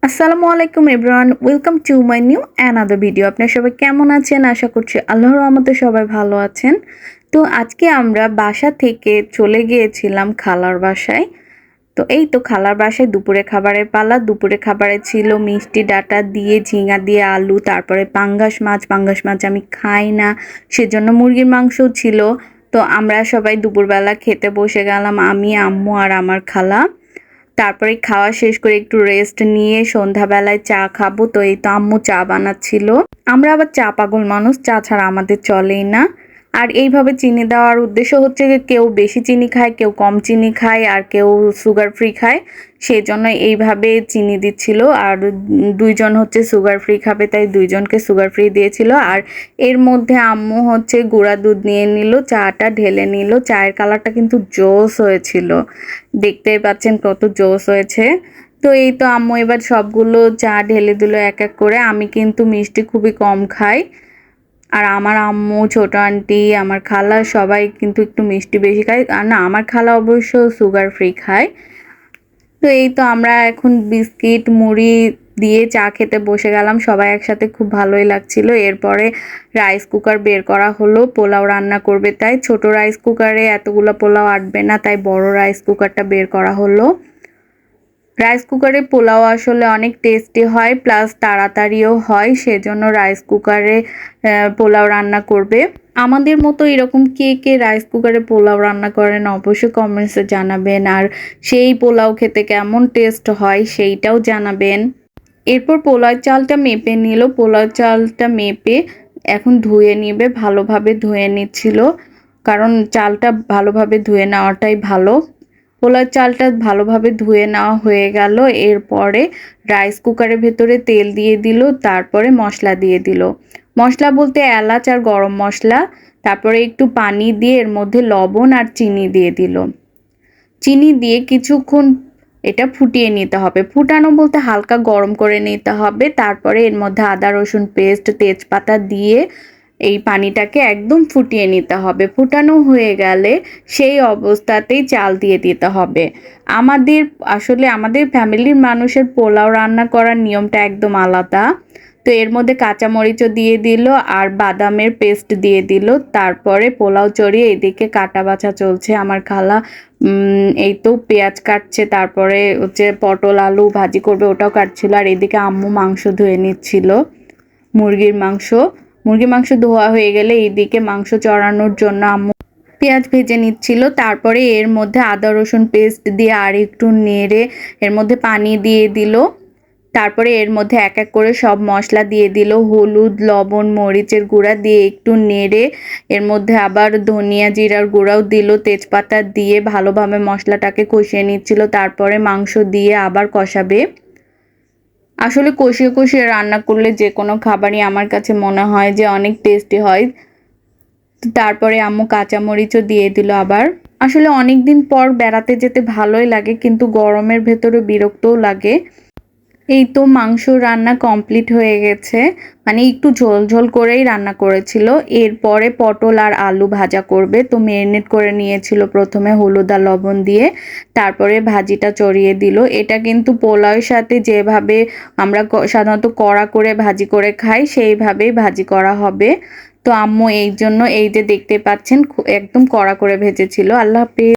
আসসালামু আলাইকুম everyone, welcome to my new another video. আপনারা সবাই কেমন আছেন? আশা করছি আল্লাহর রহমতে সবাই ভালো আছেন। তো আজকে আমরা বাসা থেকে চলে গিয়েছিলাম খালার বাসায়। তো এই তো খালার বাসায় দুপুরে খাবারের পালা। দুপুরে খাবারে ছিল মিষ্টি ডাঁটা দিয়ে, ঝিঙা দিয়ে, আলু, তারপরে পাঙ্গাস মাছ। পাঙ্গাস মাছ আমি খাই না, সেজন্য মুরগির মাংসও ছিল। তো আমরা সবাই দুপুরবেলা খেতে বসে গেলাম, আমি, আম্মু আর আমার খালা। তারপরে খাওয়া শেষ করে একটু রেস্ট নিয়ে সন্ধ্যাবেলায় চা খাবো। তো এই তো আম্মু চা বানাচ্ছিল। আমরা আবার চা পাগল মানুষ, চা ছাড়া আমাদের চলেই না। আর এইভাবে চিনি দেওয়ার উদ্দেশ্য হচ্ছে যে কেউ বেশি চিনি খায়, কেউ কম চিনি খায়, আর কেউ সুগার ফ্রি খায়। সেই জন্য এইভাবে চিনি দিচ্ছিল। আর দুইজন হচ্ছে সুগার ফ্রি খাবে, তাই দুইজনকে সুগার ফ্রি দিয়েছিল। আর এর মধ্যে আম্মু হচ্ছে গুঁড়া দুধ নিয়ে নিল, চাটা ঢেলে নিল। চায়ের কালারটা কিন্তু জোস হয়েছিল, দেখতেই পাচ্ছেন কত জোস হয়েছে। তো এই তো আম্মু এবার সবগুলো চা ঢেলে দিল এক এক করে। আমি কিন্তু মিষ্টি খুবই কম খাই, আর আমার আম্মু, ছোট আন্টি, আমার খালা সবাই কিন্তু একটু মিষ্টি বেশি খায়। আর না, আমার খালা অবশ্য সুগার ফ্রি খায়। তো এই তো আমরা এখন বিস্কিট মুড়ি দিয়ে চা খেতে বসে গেলাম সবাই একসাথে, খুব ভালোই লাগছিল। এরপরে রাইস কুকার বের করা হলো, পোলাও রান্না করবে তাই। ছোট রাইস কুকারে এতগুলো পোলাও আটবে না, তাই বড় রাইস কুকারটা বের করা হলো। রাইস কুকারে পোলাও আসলে অনেক টেস্টি হয়, প্লাস তাড়াতাড়িও হয়, সেজন্য রাইস কুকারে পোলাও রান্না করবে। আমাদের মতো এরকম কে কে রাইস কুকারে পোলাও রান্না করেন অবশ্যই কমেন্টসে জানাবেন, আর সেই পোলাও খেতে কেমন টেস্ট হয় সেইটাও জানাবেন। এরপর পোলাও চালটা মেপে নিল। পোলাও চালটা মেপে এখন ধুয়ে নিবে, ভালোভাবে ধুয়ে নিচ্ছিল, কারণ চালটা ভালোভাবে ধুয়ে নেওয়াটাই ভালো। পোলাও চালটা ভালোভাবে ধুয়ে নেওয়া হয়ে গেল। এরপরে রাইস কুকারের ভেতরে তেল দিয়ে দিল, তারপরে মশলা দিয়ে দিল। মশলা বলতে এলাচ আর গরম মশলা। তারপরে একটু পানি দিয়ে এর মধ্যে লবণ আর চিনি দিয়ে দিল। চিনি দিয়ে কিছুক্ষণ এটা ফুটিয়ে নিতে হবে। ফুটানো বলতে হালকা গরম করে নিতে হবে। তারপরে এর মধ্যে আদা রসুন পেস্ট, তেজপাতা দিয়ে এই পানিটাকে একদম ফুটিয়ে নিতে হবে। ফুটানো হয়ে গেলে সেই অবস্থাতেই চাল দিয়ে দিতে হবে। আমাদের ফ্যামিলির মানুষের পোলাও রান্না করার নিয়মটা একদম আলাদা। তো এর মধ্যে কাঁচামরিচও দিয়ে দিল আর বাদামের পেস্ট দিয়ে দিল। তারপরে পোলাও চড়িয়ে এদিকে কাটা বাছা চলছে। আমার খালা এই তো পেঁয়াজ কাটছে, তারপরে হচ্ছে পটল আলু ভাজি করবে ওটাও কাটছিল। আর এদিকে আম্মু মাংস ধুয়ে নিচ্ছিল, মুরগির মাংস। মুরগির মাংস ধোয়া হয়ে গেলে এইদিকে মাংস চড়ানোর জন্য আম্মু পেঁয়াজ ভেজে নিচ্ছিল। তারপরে এর মধ্যে আদা রসুন পেস্ট দিয়ে আর একটু নেড়ে এর মধ্যে পানি দিয়ে দিল। তারপরে এর মধ্যে এক এক করে সব মশলা দিয়ে দিল, হলুদ, লবণ, মরিচের গুঁড়া দিয়ে একটু নেড়ে এর মধ্যে আবার ধনিয়া জিরার গুঁড়াও দিল, তেজপাতা দিয়ে ভালোভাবে মশলাটাকে কষিয়ে নিচ্ছিল। তারপরে মাংস দিয়ে আবার কষাবে। আসলে কষিয়ে কষিয়ে রান্না করলে যে কোনো খাবারই আমার কাছে মনে হয় যে অনেক টেস্টি হয়। তারপরে আম্মু কাঁচামরিচও দিয়ে দিল আবার। আসলে অনেক দিন পর বেড়াতে যেতে ভালোই লাগে, কিন্তু গরমের ভেতরে বিরক্তও লাগে। এই তো মাংস রান্না কমপ্লিট হয়ে গেছে, মানে একটু ঝোল ঝোল করেই রান্না করেছিল। এরপরে পটল আর আলু ভাজা করবে। তো ম্যারিনেট করে নিয়েছিল প্রথমে হলুদ আর লবণ দিয়ে, তারপরে ভাজিটা চড়িয়ে দিল। এটা কিন্তু পোলাওয়ের সাথে যেভাবে আমরা সাধারণত কড়া করে ভাজি করে খাই সেইভাবেই ভাজি করা হবে। তো আম্মু এই জন্য এই যে দেখতে পাচ্ছেন একদম কড়া করে ভেজেছিল। আল্লাহ হাফেজ।